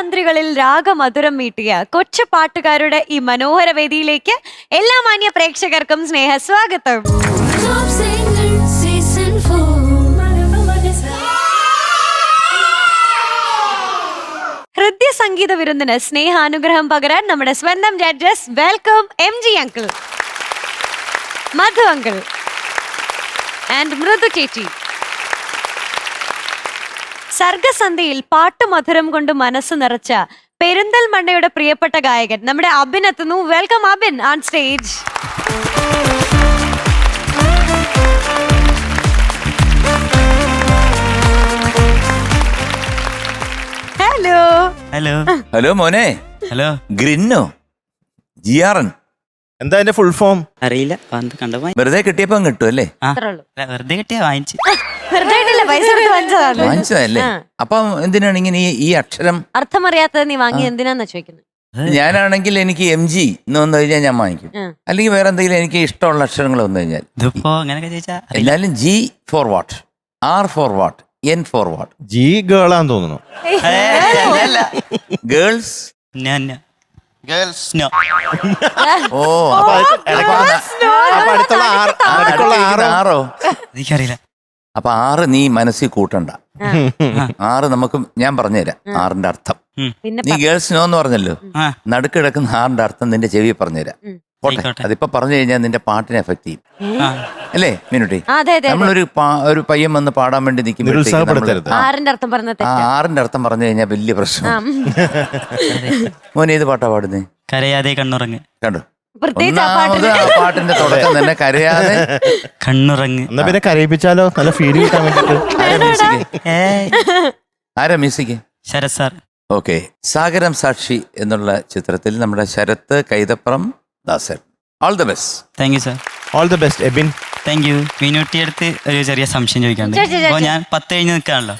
തന്ത്രികളിൽ രാഗമധുരം മീട്ടിയ കൊച്ചു പാട്ടുകാരുടെ ഈ മനോഹര വേദിയിലേക്ക് എല്ലാ മാന്യ പ്രേക്ഷകർക്കും സ്നേഹ സ്വാഗതം. ഹൃദയ സംഗീത വിരുന്നിന് സ്നേഹാനുഗ്രഹം പകരാൻ നമ്മുടെ സ്വന്തം judges. Welcome MG uncle, Madhu uncle and മൃദു ചേച്ചി. സർഗസന്ധ്യയിൽ പാട്ടുമധുരം കൊണ്ട് മനസ്സ് നിറച്ച പെരിന്തൽമണ്ണയുടെ പ്രിയപ്പെട്ട ഗായകൻ നമ്മുടെ അബിൻ എത്തുന്നു. Welcome Abin on stage. Hello hello hello മോനെ. ഹലോ ഗ്രിന്നോ GRN എന്താ അതിന്റെ ഫുൾ ഫോം? അറിയില്ല, കണ്ടു വെറുതെ കിട്ടിയപ്പോ കിട്ടും അല്ലേ? വെറുതെ കിട്ടിയ വാങ്ങിച്ചു. വാങ്ങിച്ചതല്ലേ? അപ്പം എന്തിനാണ് ഇങ്ങനെ ഈ അക്ഷരം അർത്ഥമറിയാത്തത് നീ വാങ്ങി എന്തിനാന്ന് ചോദിക്കുന്നത്? ഞാനാണെങ്കിൽ എനിക്ക് MG എന്ന് വന്നു കഴിഞ്ഞാൽ ഞാൻ വാങ്ങിക്കും. അല്ലെങ്കിൽ വേറെ എന്തെങ്കിലും എനിക്ക് ഇഷ്ടമുള്ള അക്ഷരങ്ങൾ വന്നു കഴിഞ്ഞാൽ ഇതിപ്പോ അങ്ങനെയൊക്കെ ചോദിച്ചാ എന്നാലും G for what, R for what, N for what? G ഗേളാന്ന് തോന്നുന്നു. ഗേൾസ്. ഓ ആറോ? എനിക്കറിയില്ല. അപ്പൊ 6 നീ മനസ്സിൽ കൂട്ടണ്ട. 6 നമുക്ക് ഞാൻ പറഞ്ഞുതരാം. 6ന്റെ അർത്ഥം നീ ഗേൾസ് നോ എന്ന് പറഞ്ഞല്ലോ. നടുക്ക് കിടക്കുന്ന 6ന്റെ അർത്ഥം നിന്റെ ചെവി പറഞ്ഞുതരാം. അതിപ്പോ പറഞ്ഞു കഴിഞ്ഞാൽ നിന്റെ പാട്ടിനെ എഫക്ട് ചെയ്യും അല്ലേ മീനുട്ടി? നമ്മളൊരു ഒരു പയ്യൻ വന്ന് പാടാൻ വേണ്ടി നിൽക്കുമ്പോഴത്തേക്ക് 6ന്റെ അർത്ഥം പറഞ്ഞു കഴിഞ്ഞാൽ വലിയ പ്രശ്നം. മോനെ ഏത് പാട്ടാ പാടുന്നേ? കരയാതെ കണ്ണുറങ്ങ്. കണ്ടു, ഒന്നാമത് ആ പാട്ടിന്റെ തുടക്കം തന്നെ കരയാതെ കണ്ണുറങ്ങ്. എന്നാ പിന്നെ കരയിപ്പിച്ചാലോ, നല്ല ഫീൽ കിട്ടാൻ വേണ്ടിട്ട്. ആരാ മ്യൂസിക്? ശരത് സാർ. ഓക്കെ. സാഗരം സാക്ഷി എന്നുള്ള ചിത്രത്തിൽ നമ്മുടെ Sarath Kaithapram Dasan. All the best. Thank you sir. All the best Abin. Thank you. Meenutty അടുത്ത് ഒരു ചെറിയ സംശയം ചോദിക്കാണ്ട്. അപ്പൊ ഞാൻ 10 കഴിഞ്ഞ് നിൽക്കാണല്ലോ.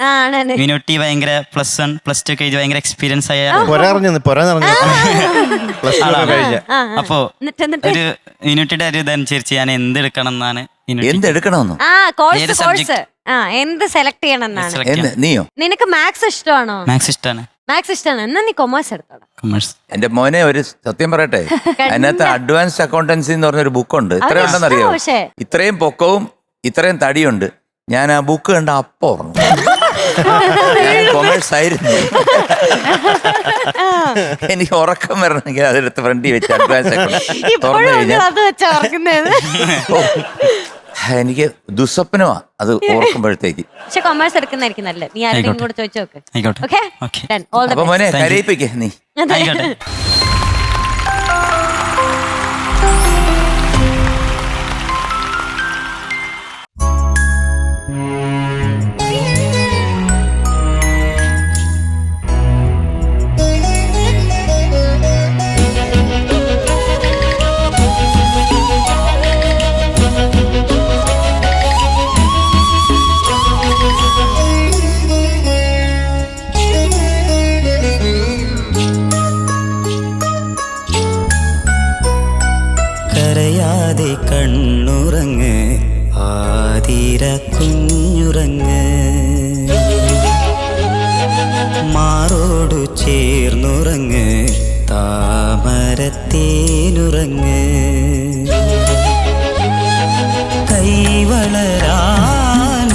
മീനുട്ടി ഭയങ്കര +1 +2 കഴിഞ്ഞ് ഭയങ്കര എക്സ്പീരിയൻസ് ആയ അപ്പോ ഒരു മീനുട്ടിയുടെ ഒരു ഇതനുസരിച്ച് ഞാൻ എന്തെടുക്കണം എന്നാണ്. എന്തെടുക്കണമെന്നോ? എന്ത് സെലക്ട് ചെയ്യണം? നീയോ? നിനക്ക് മാത്സ് ഇഷ്ടമാണോ? മാത്സ് ഇഷ്ടമാണ്. മാത്സ് ഇഷ്ടമാണ്. എന്നാ നീ കൊമേഴ്സ് എടുത്തോടാ. കൊമേഴ്സ്. എന്റെ മോനെ ഒരു സത്യം പറയട്ടെ, അതിനകത്ത് അഡ്വാൻസ്ഡ് അക്കൗണ്ടൻസി എന്ന് പറഞ്ഞൊരു ബുക്കുണ്ട്. ഇത്രയും ഉണ്ടെന്നറിയോ? ഇത്രയും പൊക്കവും ഇത്രയും തടിയുണ്ട്. ഞാൻ ആ ബുക്ക് കണ്ട അപ്പൊ ഓർമ്മ കൊമേഴ്സ് ആയിരുന്നു. എനിക്ക് ഉറക്കം വരണമെങ്കിൽ അതെടുത്ത് ഫ്രണ്ടിൽ വെച്ച് അഡ്വാൻസ് അക്കൗണ്ട് തുറന്നു കഴിഞ്ഞാൽ എനിക്ക് ദുസ്വപ്നമാ അത് ഓർക്കുമ്പോഴത്തേക്ക്. പക്ഷെ കൊമേഴ്സ് എടുക്കുന്നതായിരിക്കും നല്ലത്. നീ ആരെയും കൂടെ ചോദിച്ചു നോക്ക്. അപ്പൊ മോനെ കരയിപ്പിക്കേ നീ. കരയാതെ കണ്ണുറങ്ങ്, ആതിര കുഞ്ഞുറങ്ങ്, മാറോടു ചേർന്നുറങ്ങ്, താമരത്തേനുറങ്ങ്, കൈവളരാൻ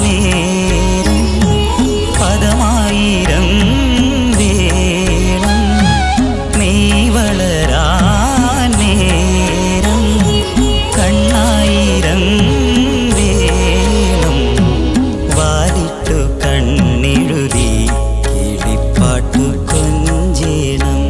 നേരം പദമായിരം വേണം, മെയ് വളരാൻ നേരം കണ്ണായിരം വേണം, വാലിട്ടു കണ്ണെഴുതി കിളിപ്പാട്ടു കൊഞ്ചേണം.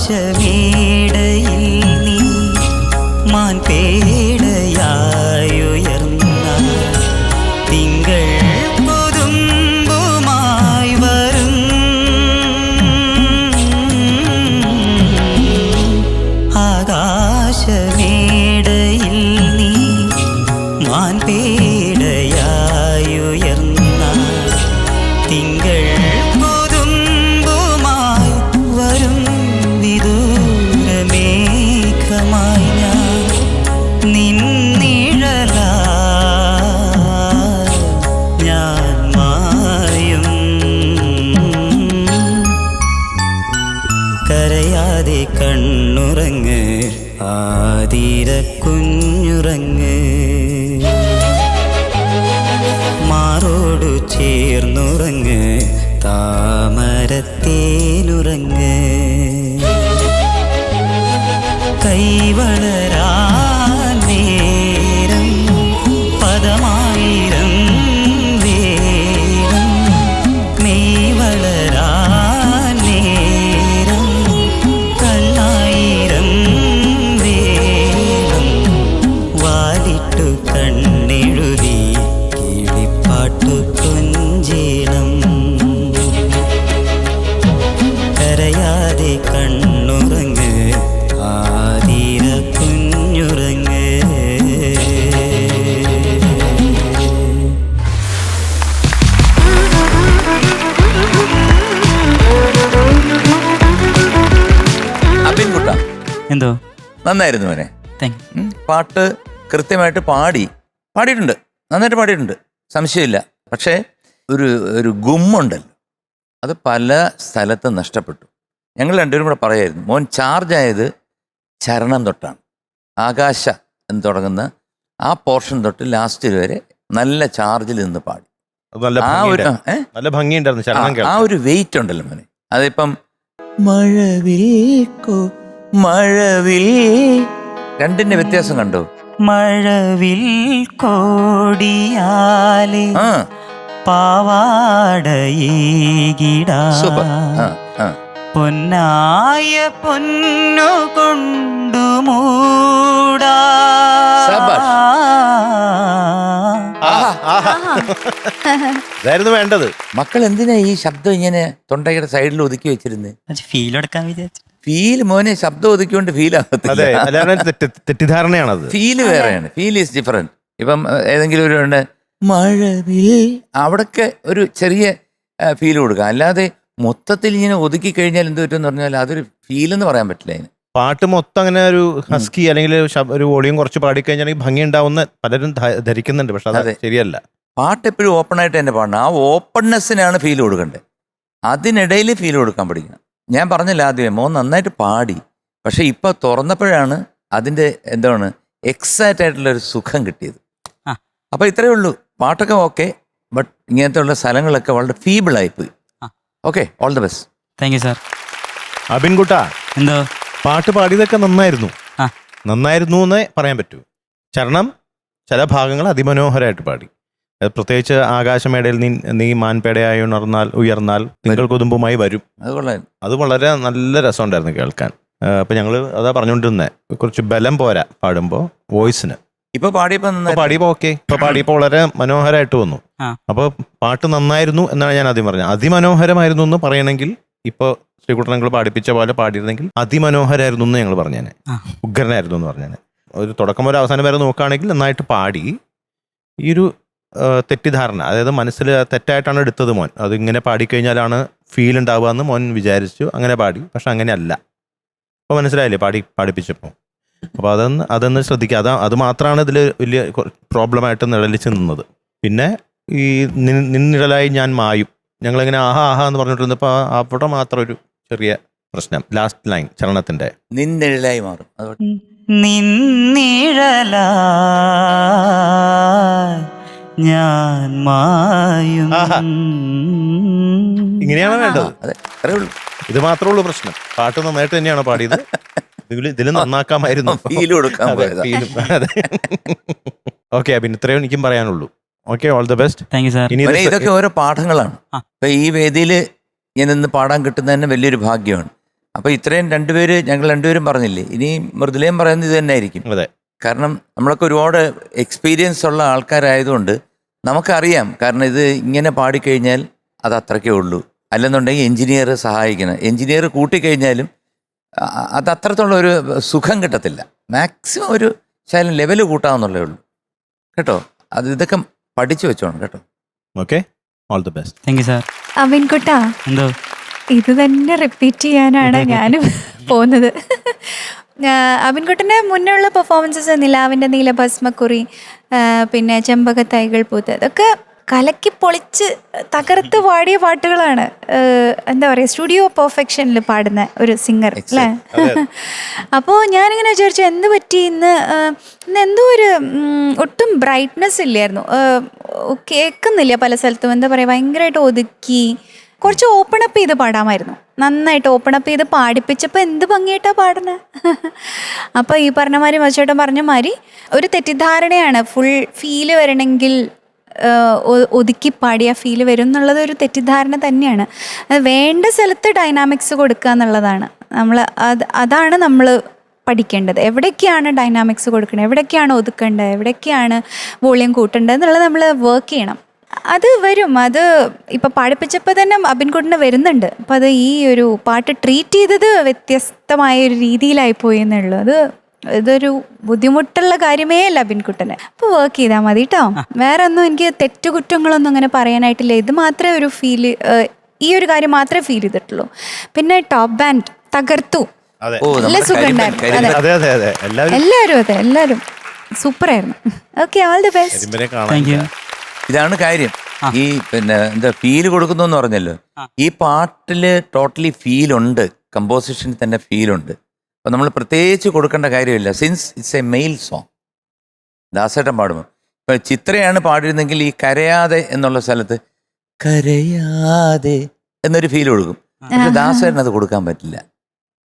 ആകാശമേടയിൽ നീ മാൻപേടയായുയർന്ന തിങ്കൾ കൊതുമ്പുമായി വരും. ആകാശമേടയിൽ നീ മാൻപേടയായുയർന്ന തിങ്കൾ കൊതുമ്പുമായി വരും. വിദൂരമേഘമായി ഞാൻ നിന്നിഴലായി ഞാൻ മായും. കരയാതെ കണ്ണുറങ്ങ് ആതിര കുഞ്ഞുറങ്ങ്. മാറോടു ചേർന്നുറങ്ങ് താമരത്തേനുറങ്ങ്. കൈവളരാൻ നേരം പദമായിരം വേണം. മെയ് വളരാൻ നേരം കണ്ണായിരം വേണം. വാലിട്ടു കണ്ണെഴുതി കിളിപ്പാട്ടു കൊഞ്ചേണം. കരയാതെ കണ്ണുറങ്ങ് ആതിര കുഞ്ഞുറങ്ങ്. അബിൻകുട്ട എന്തോ നന്നായിരുന്നു മോനെ. താങ്ക് പാട്ട് കൃത്യമായിട്ട് പാടിയിട്ടുണ്ട്, നന്നായിട്ട് പാടിയിട്ടുണ്ട്, സംശയമില്ല. പക്ഷേ ഒരു ഗുമ്മുണ്ടല്ലോ, അത് പല സ്ഥലത്തും നഷ്ടപ്പെട്ടു. ഞങ്ങൾ രണ്ടുപേരും കൂടെ പറയായിരുന്നു, മോൻ ചാർജ് ആയത് ചരണം തൊട്ടാണ്. ആകാശ എന്ന് തുടങ്ങുന്ന ആ പോർഷൻ തൊട്ട് ലാസ്റ്റ് വരെ നല്ല ചാർജിൽ നിന്ന് പാടി. ആ ഒരു നല്ല ഭംഗിയുണ്ടായിരുന്നു ചരണം ആ കേൾക്കാൻ. ഒരു വെയിറ്റ് ഉണ്ടല്ലോ മോനെ. അതിപ്പം മഴവിൽ രണ്ടിന്റെ വ്യത്യാസം കണ്ടോ? മഴവിൽ കോടിയാലെ ആ പാവാടയേകിടാ സൂപ്പർ. പൊന്നായ പൊന്നു കൊണ്ടു മൂടാ. ശബാഷ്. ഇതായിരുന്നു വേണ്ടത്. മക്കൾ എന്തിനാ ഈ ശബ്ദം ഇങ്ങനെ തൊണ്ടയുടെ സൈഡിൽ ഒതുക്കി വെച്ചിരുന്നത്? ഫീൽ എടുക്കാൻ വിചാരിച്ചു. ഫീൽ മോനെ, ശബ്ദം ഒതുക്കിക്കൊണ്ട് ഫീൽ അതെ, ആകത്തില്ല. അല്ലാതെ തെറ്റിദ്ധാരണയാണത്. ഫീല് വേറെയാണ്. Feel is different. ഇപ്പം ഏതെങ്കിലും ഒരു ഉണ്ട് മഴവിൽ, അവിടൊക്കെ ഒരു ചെറിയ ഫീൽ കൊടുക്കുക. അല്ലാതെ മൊത്തത്തിൽ ഇങ്ങനെ ഒതുക്കി കഴിഞ്ഞാൽ എന്ത് പറ്റുമെന്ന് പറഞ്ഞാൽ അതൊരു ഫീൽ എന്ന് പറയാൻ പറ്റില്ല അതിന്. പാട്ട് മൊത്തം അങ്ങനെ ഒരു ഹസ്കി അല്ലെങ്കിൽ ഒരു വോളിയം കുറച്ച് പാടിക്കഴിഞ്ഞാൽ ഭംഗി ഉണ്ടാവുന്ന പലരും ധരിക്കുന്നുണ്ട്. പക്ഷെ അത് ശരിയല്ല. പാട്ട് എപ്പോഴും ഓപ്പൺ ആയിട്ട് തന്നെ പാടണം. ആ ഓപ്പൺനെസ്സിനാണ് ഫീൽ കൊടുക്കേണ്ടത്. അതിനിടയിൽ ഫീൽ കൊടുക്കാൻ പഠിക്കണം. ഞാൻ പറഞ്ഞില്ല ആദ്യമേ, മോൻ നന്നായിട്ട് പാടി. പക്ഷെ ഇപ്പൊ തുറന്നപ്പോഴാണ് അതിന്റെ എന്താണ് എക്സാക്റ്റ് ആയിട്ടുള്ള ഒരു സുഖം കിട്ടിയത്. അപ്പൊ ഇത്രയേ ഉള്ളൂ. പാട്ടൊക്കെ ഓക്കെ, ബട്ട് ഇങ്ങനത്തെ ഉള്ള സ്ഥലങ്ങളൊക്കെ വളരെ ഫീബിൾ ആയിപ്പോയി. Okay, all the best. Thank you sir. അബിൻകുട്ടാ, എന്തോ പാട്ട് പാടിയതൊക്കെ നന്നായിരുന്നു. നന്നായിരുന്നു എന്നേ പറയാൻ പറ്റൂ. ചരണം ചില ഭാഗങ്ങൾ അതിമനോഹരമായിട്ട് പാടി. പ്രത്യേകിച്ച് ആകാശമേടയിൽ നീ മാൻപേടയായി ഉയർന്നാൽ തിങ്കൾ കൊതുമ്പുമായി വരും. അത് വളരെ നല്ല രസമുണ്ടായിരുന്നു കേൾക്കാൻ. അപ്പൊ ഞങ്ങള് അതാ പറഞ്ഞുകൊണ്ടിരുന്നേ, കുറച്ച് ബലം പോരാ പാടുമ്പോ വോയിസിന്. ഇപ്പൊ പാടിയപ്പോ ഓക്കെ, ഇപ്പൊ പാടിയപ്പോ വളരെ മനോഹരമായിട്ട് വന്നു. അപ്പൊ പാട്ട് നന്നായിരുന്നു എന്നാണ് ഞാൻ ആദ്യം പറഞ്ഞത്. അതിമനോഹരമായിരുന്നു എന്ന് പറയണമെങ്കിൽ ഇപ്പൊ ശ്രീകുട്ടനങ്ങൾ പാടിപ്പിച്ച പോലെ പാടിയിരുന്നെങ്കിൽ അതിമനോഹരമായിരുന്നു എന്ന് ഞങ്ങൾ പറഞ്ഞേനെ. ഉഗ്രനായിരുന്നു എന്ന് പറഞ്ഞേനെ. ഒരു തുടക്കം ഒരു അവസാനം വരെ നോക്കുകയാണെങ്കിൽ നന്നായിട്ട് പാടി. ഈ ഒരു തെറ്റിദ്ധാരണ, അതായത് മനസ്സിൽ തെറ്റായിട്ടാണ് എടുത്തത് മോൻ. അതിങ്ങനെ പാടിക്കഴിഞ്ഞാലാണ് ഫീൽ ഉണ്ടാവുക എന്ന് മോൻ വിചാരിച്ചു, അങ്ങനെ പാടി. പക്ഷെ അങ്ങനെയല്ല. അപ്പോൾ മനസ്സിലായില്ലേ പാടിപ്പിച്ചപ്പോൾ. അപ്പോൾ അതൊന്ന് ശ്രദ്ധിക്കുക. അത് മാത്രമാണ് ഇതിൽ വലിയ പ്രോബ്ലമായിട്ട് നിഴലിച്ച് നിന്നത്. പിന്നെ ഈ നിന്നിഴലായി ഞാൻ മായും, ഞങ്ങളിങ്ങനെ ആഹാ ആഹാ എന്ന് പറഞ്ഞിട്ടിരുന്നപ്പോൾ അവിടെ മാത്രം ഒരു ചെറിയ പ്രശ്നം. ലാസ്റ്റ് ലൈൻ ചരണത്തിന്റെ നിന്നിഴലായി മാറും. നിന്നിഴലായി ഞാൻ മായും. ഇങ്ങനെയാണ് വേണ്ടത്. ഇത് മാത്രമേ ഉള്ളൂ പ്രശ്നം. പാട്ട് നന്നായിട്ട് തന്നെയാണ് പാടിയത്. ഇതിൽ നന്നാക്കാമായിരുന്നു. ഓക്കെ, പിന്നെ ഇത്രയും എനിക്കും പറയാനുള്ളൂ. Okay, all the best. Thank you sir. ഇതൊക്കെ ഓരോ പാഠങ്ങളാണ്. ഇപ്പൊ ഈ വേദിയിൽ ഞാൻ ഇന്ന് പാടാൻ കിട്ടുന്നത് തന്നെ വലിയൊരു ഭാഗ്യമാണ്. അപ്പൊ ഇത്രയും ഞങ്ങൾ രണ്ടുപേരും പറഞ്ഞില്ലേ, ഇനി മൃദുലയും പറയുന്നത് ഇത് തന്നെ ആയിരിക്കും. അതെ, കാരണം നമ്മളൊക്കെ ഒരുപാട് എക്സ്പീരിയൻസ് ഉള്ള ആൾക്കാരായതുകൊണ്ട് നമുക്കറിയാം. കാരണം ഇത് ഇങ്ങനെ പാടിക്കഴിഞ്ഞാൽ അത് അത്രയ്ക്കേ ഉള്ളൂ. അല്ലെന്നുണ്ടെങ്കിൽ എഞ്ചിനീയർ സഹായിക്കണം. എഞ്ചിനീയർ കൂട്ടിക്കഴിഞ്ഞാലും അത് അത്രത്തോളം ഒരു സുഖം കിട്ടത്തില്ല. മാക്സിമം ഒരു ശകലം ലെവല് കൂട്ടാവുന്നുള്ളേ ഉള്ളൂ കേട്ടോ. ഇതൊക്കെ പഠിച്ചു വെച്ചോണം കേട്ടോ. Okay, all the best. Thank you sir. അവിൻകുട്ടാ, എന്തോ ഇത് തന്നെ റിപ്പീറ്റ് ചെയ്യാനാണ് ഞാനും പോകുന്നത്. അവിൻകുട്ടൻ്റെ മുന്നുള്ള പെർഫോമൻസസ് നിലാവിൻ്റെ നീലഭസ്മക്കുറി, പിന്നെ ചെമ്പകത്തൈകൾ പൂത്ത്, അതൊക്കെ കലക്കി പൊളിച്ച് തകർത്ത് പാടിയ പാട്ടുകളാണ്. എന്താ പറയുക, സ്റ്റുഡിയോ പെർഫെക്ഷനിൽ പാടുന്ന ഒരു സിംഗർ അല്ലേ? അപ്പോൾ ഞാനിങ്ങനെ വിചാരിച്ചു എന്ത് പറ്റി ഇന്ന് എന്തോ ഒരു ഒട്ടും ബ്രൈറ്റ്നെസ് ഇല്ലായിരുന്നു, കേൾക്കുന്നില്ല പല സ്ഥലത്തും. എന്താ പറയുക, ഭയങ്കരമായിട്ട് ഒതുക്കി കുറച്ച് ഓപ്പൺ അപ്പ് ചെയ്ത് പാടാമായിരുന്നു. നന്നായിട്ട് ഓപ്പൺ അപ്പ് ചെയ്ത് പാടിപ്പിച്ചപ്പോൾ എന്ത് ഭംഗിയായിട്ടാണ് പാടുന്നത്. അപ്പോൾ ഈ പറഞ്ഞ മാതിരി മച്ചേട്ടൻ പറഞ്ഞ മാതിരി ഒരു തെറ്റിദ്ധാരണയാണ്, ഫുൾ ഫീല് വരണമെങ്കിൽ ഒതുക്കി പാടിയ ഫീല് വരും എന്നുള്ളത് ഒരു തെറ്റിദ്ധാരണ തന്നെയാണ്. അത് വേണ്ട സ്ഥലത്ത് ഡൈനാമിക്സ് കൊടുക്കുക എന്നുള്ളതാണ് അതാണ് നമ്മൾ പഠിക്കേണ്ടത്. എവിടേക്കാണ് ഡൈനാമിക്സ് കൊടുക്കേണ്ടത്, എവിടേക്കാണ് ഒതുക്കേണ്ടത്, എവിടേക്കാണ് വോളിയം കൂട്ടേണ്ടത് എന്നുള്ളത് നമ്മൾ വർക്ക് ചെയ്യണം. അത് വരും. അത് ഇപ്പം പാടിപ്പിച്ചപ്പോൾ തന്നെ അബിൻകുട്ടന് വരുന്നുണ്ട്. അപ്പം അത് ഈ ഒരു പാട്ട് ട്രീറ്റ് ചെയ്തത് വ്യത്യസ്തമായ ഒരു രീതിയിലായിപ്പോയി എന്നുള്ളൂ. ഇതൊരു ബുദ്ധിമുട്ടുള്ള കാര്യമേ അല്ല അബിൻകുട്ടന്. അപ്പോൾ വർക്ക് ചെയ്താൽ മതി കേട്ടോ. വേറെ ഒന്നും എനിക്ക് തെറ്റുകുറ്റങ്ങളൊന്നും അങ്ങനെ പറയാനായിട്ടില്ല. ഇത് മാത്രമേ ഒരു ഫീല്, ഈ ഒരു കാര്യം മാത്രമേ ഫീൽ ചെയ്തിട്ടുള്ളൂ. പിന്നെ ടോപ്പ് ബാൻഡ് തകർത്തു, നല്ല സുഖം ഉണ്ടായിരുന്നു. എല്ലാവരും സൂപ്പറായിരുന്നു. Okay, all the best. ഇതാണ് കാര്യം. ഈ പിന്നെ എന്താ ഫീല് കൊടുക്കുന്നു എന്ന് പറഞ്ഞല്ലോ, ഈ പാട്ടില് ടോട്ടലി ഫീലുണ്ട്, കമ്പോസിഷനിൽ തന്നെ ഫീലുണ്ട്. അപ്പം നമ്മൾ പ്രത്യേകിച്ച് കൊടുക്കേണ്ട കാര്യമില്ല. Since it's a male song, Dasettan പാടുമ്പോൾ. ഇപ്പം ചിത്രയാണ് പാടിയിരുന്നെങ്കിൽ ഈ കരയാതെ എന്നുള്ള സ്ഥലത്ത് കരയാതെ എന്നൊരു ഫീൽ കൊടുക്കും. പക്ഷെ ദാസേട്ടൻ അത് കൊടുക്കാൻ പറ്റില്ല.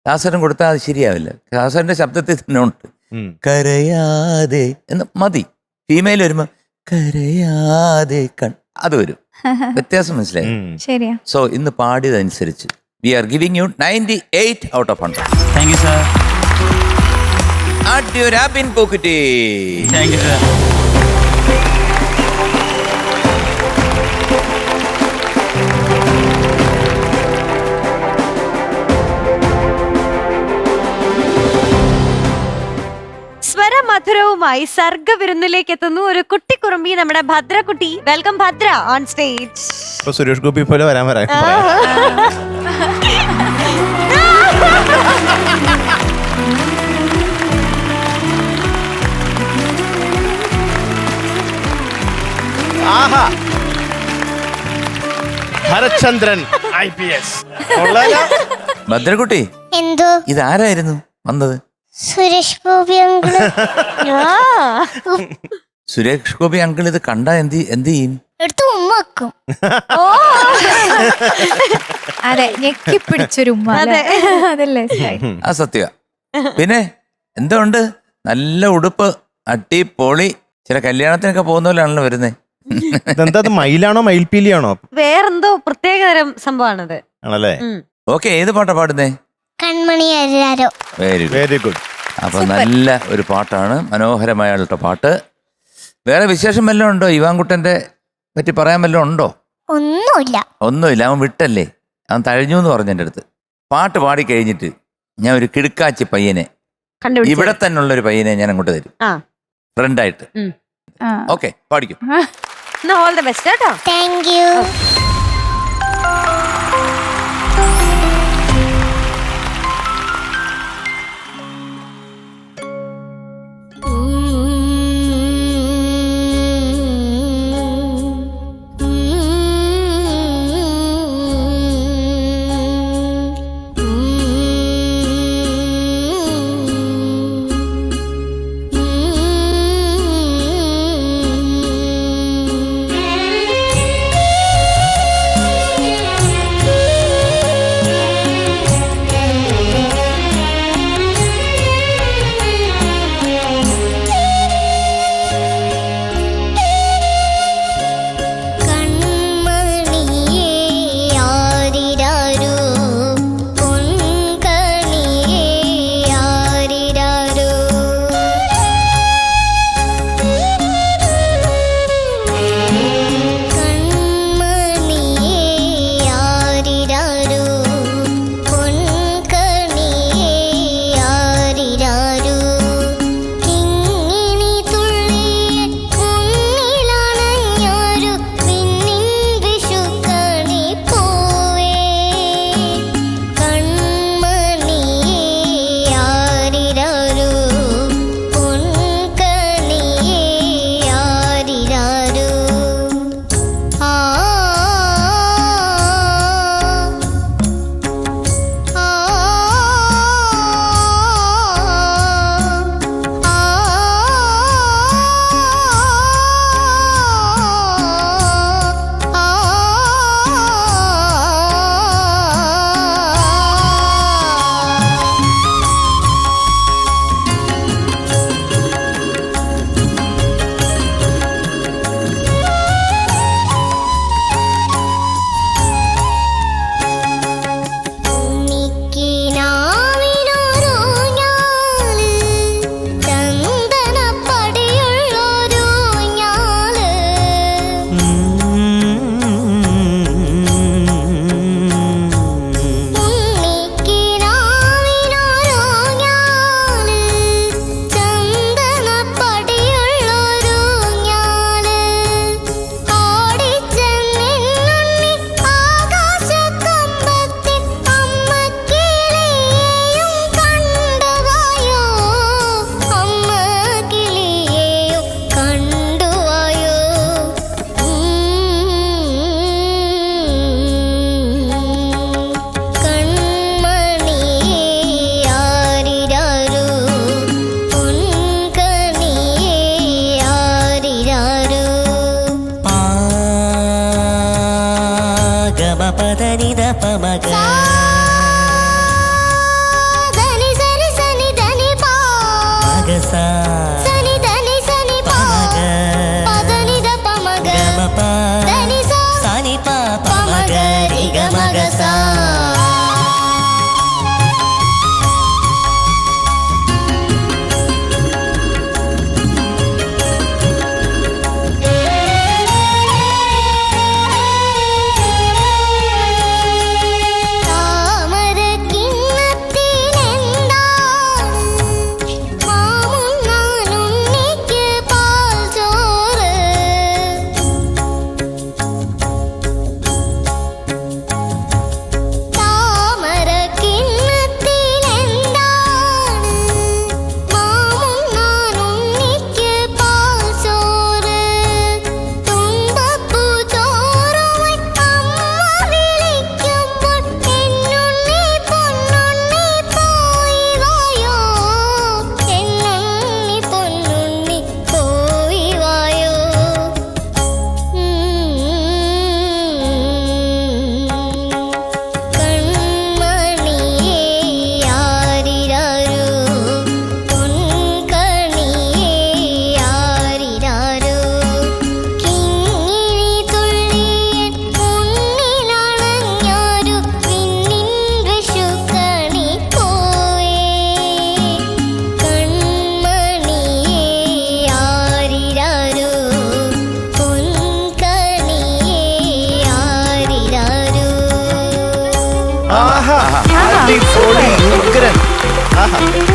ദാസേട്ടൻ കൊടുത്താൽ അത് ശരിയാവില്ല. ദാസേട്ടൻ്റെ ശബ്ദത്തിൽ തന്നെ ഉണ്ട് കരയാതെ എന്ന് മതി. ഫീമെയിൽ വരുമ്പോൾ കരയാതെ അത് വരും. വ്യത്യാസം മനസ്സിലായി? ശരിയാ. സോ ഇന്ന് പാടിയതനുസരിച്ച് we are giving you 98 out of 100. Thank you sir. Rabin പൂക്കുറ്റി. Thank you sir. സ്വരമധുരവുമായി സർഗവിരുന്നിലേക്ക് എത്തുന്നു ഒരു കുട്ടിക്കുറുമ്പി, നമ്മുടെ ഭദ്രക്കുട്ടി. Welcome Bhadra on stage. Suresh Gopi പോലെ വരാൻ ഭരചന്ദ്രൻ IPS. ഭദ്രക്കുട്ടി, എന്തോ ഇതാരായിരുന്നു വന്നത്? സുരേഷ് ഗോപി അങ്കിള്. സുരേഷ് ഗോപി അങ്കിൾ ഇത് കണ്ടാ എന്ത് ചെയ്യും? എടുത്ത് ഉമ്മ വെക്കും. അതെ, ഞെക്കി പിടിച്ചൊരു ഉമ്മ. അതല്ലേ ആ സത്യ. പിന്നെ എന്തുകൊണ്ട് നല്ല ഉടുപ്പ്, അടിപൊളി. ചില കല്യാണത്തിനൊക്കെ പോകുന്ന പോലെയാണല്ലോ വരുന്നേ. എന്താ, മയിലാണോ മയിൽപ്പീലിയാണോ? വേറെന്തോ പ്രത്യേകതരം സംഭവമാണത് ആണല്ലേ? ഓക്കെ, ഏത് പാട്ടാ പാടുന്നേ? കൺമണി അരാരോ. Very good. അപ്പൊ നല്ല ഒരു പാട്ടാണ്, മനോഹരമായുള്ള പാട്ട്. വേറെ വിശേഷം വല്ലതും ഉണ്ടോ? ഇവാൻകുട്ടന്റെ പറ്റി പറയാൻ വല്ലതും ഉണ്ടോ? ഒന്നുമില്ല. അവൻ വിട്ടല്ലേ, അവൻ തഴഞ്ഞു എന്ന് പറഞ്ഞു എൻ്റെ അടുത്ത്. പാട്ട് പാടി കഴിഞ്ഞിട്ട് ഞാൻ ഒരു കിടുക്കാച്ചി പയ്യനെ, ഇവിടെ തന്നെ ഉള്ളൊരു പയ്യനെ ഞാൻ അങ്ങോട്ട് തരും, ഫ്രണ്ടായിട്ട്. ഓക്കെ, പാടിക്കും. ഓൾ ദി ബെസ്റ്റ് കേട്ടോ. Thank you. പദനിത പമഗ ധനി സനി സനി ധനി പാ മഗസ സനി ധനി സനി പാ പദനിത പമഗ ഗമപ ധനി സ സനി പ പമഗ രിഗ മഗസ